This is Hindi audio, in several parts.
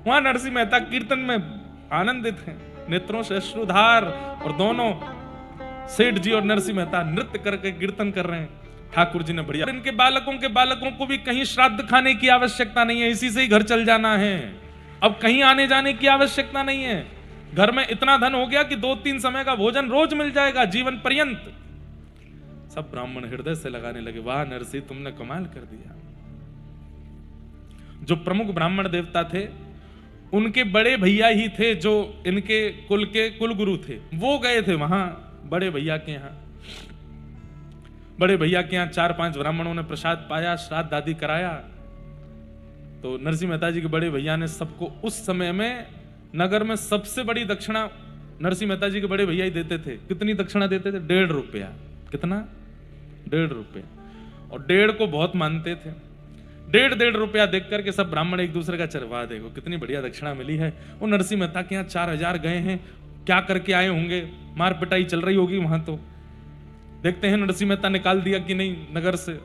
वहां नरसिंह मेहता कीर्तन में आनंदित हैं, नेत्रों से अश्रुधार, और दोनों सेठ जी और नरसिंह मेहता नृत्य करके कीर्तन कर रहे हैं। ठाकुर जी ने बढ़िया, इनके बालकों को भी कहीं श्राद्ध खाने की आवश्यकता नहीं है, इसी से ही घर चल जाना है, अब कहीं आने जाने की आवश्यकता नहीं है। घर में इतना धन हो गया कि 2-3 समय का भोजन रोज मिल जाएगा जीवन पर्यंत। सब ब्राह्मण हृदय से लगाने लगे, वाह नरसिंह तुमने कमाल कर दिया। जो प्रमुख ब्राह्मण देवता थे उनके बड़े भैया ही थे जो इनके कुल के कुल गुरु थे, वो गए थे वहां बड़े भैया के यहाँ। बड़े भैया के यहाँ 4-5 ब्राह्मणों ने प्रसाद पाया, श्राद्ध आदि कराया। तो नरसिंह मेहता जी के बड़े भैया ने सबको, उस समय में नगर में सबसे बड़ी दक्षिणा नरसिंह मेहता जी के बड़े भैया ही देते थे। कितनी दक्षिणा देते थे? 1.5 रुपया। कितना? 1.5 रुपया। और 1.5 को बहुत मानते थे। 1.5 रुपया देख करके सब ब्राह्मण एक दूसरे का चरवा, देखो कितनी बढ़िया दक्षिणा मिली है। वो नरसिंह मेहता के यहाँ 4000 गए हैं, क्या करके आए होंगे, मार पिटाई चल रही होगी वहां। तो देखते हैं नरसिंह मेहता निकाल दिया कि नहीं नगर से।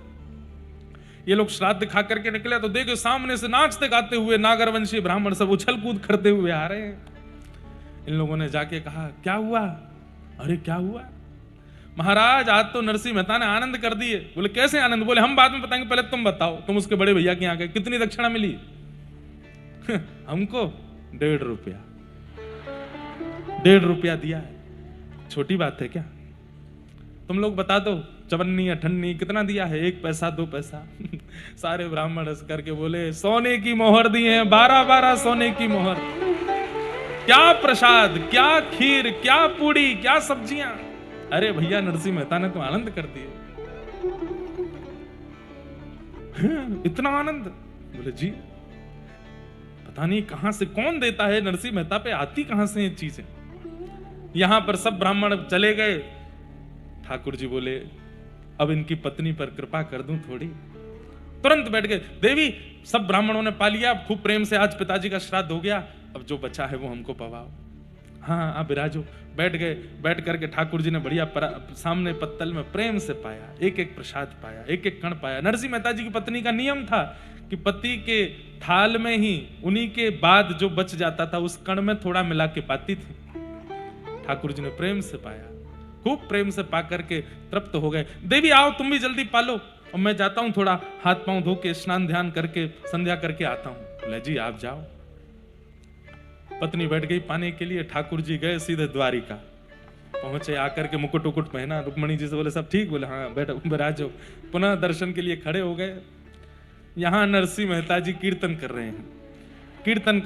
ये लोग श्राद्ध खा करके निकले तो देखो सामने से नाचते गाते हुए नागरवंशी ब्राह्मण सब उछल कूद करते हुए आ रहे हैं। इन लोगों ने जाके कहा क्या हुआ? अरे क्या हुआ महाराज, आज तो नरसिंह मेहता ने आनंद कर दिए। बोले कैसे आनंद? बोले हम बाद में बताएंगे, पहले तुम बताओ, तुम उसके बड़े भैया के यहाँ गए, कितनी दक्षिणा मिली? हमको 1.5 रुपया। 1.5 रुपया दिया है, छोटी बात है क्या? तुम लोग बता दो, चवन्नी अठन्नी कितना दिया है? 1 पैसा 2 पैसा। सारे ब्राह्मण हंस करके बोले सोने की मोहर दी है, 12-12 सोने की मोहर। क्या प्रसाद, क्या खीर, क्या पूड़ी, क्या सब्जियां। अरे भैया नरसिंह मेहता ने तो आनंद कर दिए। इतना आनंद? बोले जी पता नहीं कहां से कौन देता है, नरसिंह मेहता पे आती कहां से ये चीजें। यहां पर सब ब्राह्मण चले गए। ठाकुर जी बोले अब इनकी पत्नी पर कृपा कर दूं थोड़ी। तुरंत बैठ गए। देवी सब ब्राह्मणों ने पा लिया, खूब प्रेम से आज पिताजी का श्राद्ध हो गया, अब जो बचा है वो हमको पवाओ। हाँ आप विराजो। बैठ गए। बैठ करके ठाकुर जी ने बढ़िया सामने पत्तल में प्रेम से पाया, एक एक प्रसाद पाया, एक एक कण पाया। नरसिंह मेहता जी की पत्नी का नियम था कि पति के थाल में ही उन्हीं के बाद जो बच जाता था उस कण में थोड़ा मिला के पाती थी। ठाकुर जी ने प्रेम से पाया, खूब प्रेम से पा करके तृप्त हो गए। देवी आओ तुम भी जल्दी पालो, और मैं जाता हूं थोड़ा हाथ पांव धो के स्नान ध्यान करके संध्या करके आता हूं। ले जी आप जाओ। पत्नी बैठ गई पाने के लिए। ठाकुर जी गए सीधे द्वारिका पहुंचे। आकर के मुकुट उकुट पहना, रुक्मणी जी से बोले सब ठीक? बोले हाँ बैठो विराजो। पुनः दर्शन के लिए खड़े हो गए। यहां नरसिंह मेहता जी कीर्तन कर रहे हैं। कीर्तन